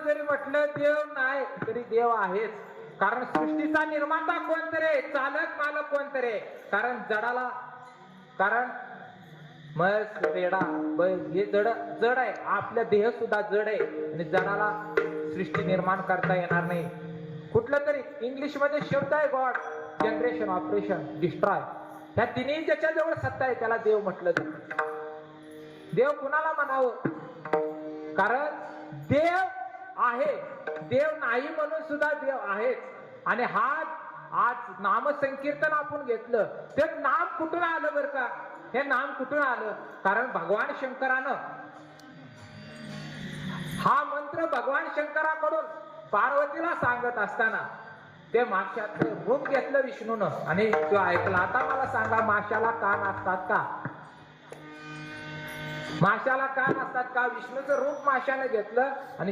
जरी म्हटलं देव नाही तरी देव आहेच. कारण सृष्टीचा निर्माता कोणतरी आहे, चालक मालक कोणतरी आहे. कारण जडाला, कारण म्हस रेडा बैल हे जड आहे. आपल्या देह सुद्धा जड आहे आणि जडाला सृष्टी निर्माण करता येणार नाही. कुठलं तरी इंग्लिश मध्ये शब्द आहे गॉड, जनरेशन, ऑपरेशन, डिस्ट्रॉय. ह्या तिन्ही ज्याच्याजवळ सत्ता आहे त्याला देव म्हटलं जातं. देव कुणाला म्हणावं? कारण देव आहे, देव नाही म्हणून सुद्धा देव आहेच. आणि हा आज नामसंकीर्तन आपण घेतलं, ते नाम कुठून आलं बरं का? हे नाम कुठून आलं? कारण भगवान शंकरानं हा मंत्र भगवान शंकराकडून पार्वतीला सांगत असताना ते माशाचं रूप घेतलं विष्णूनं आणि तो ऐकला. आता मला सांगा, माशाला कान असतात का? माशाला कान असतात का? विष्णूचं रूप माशाने घेतलं आणि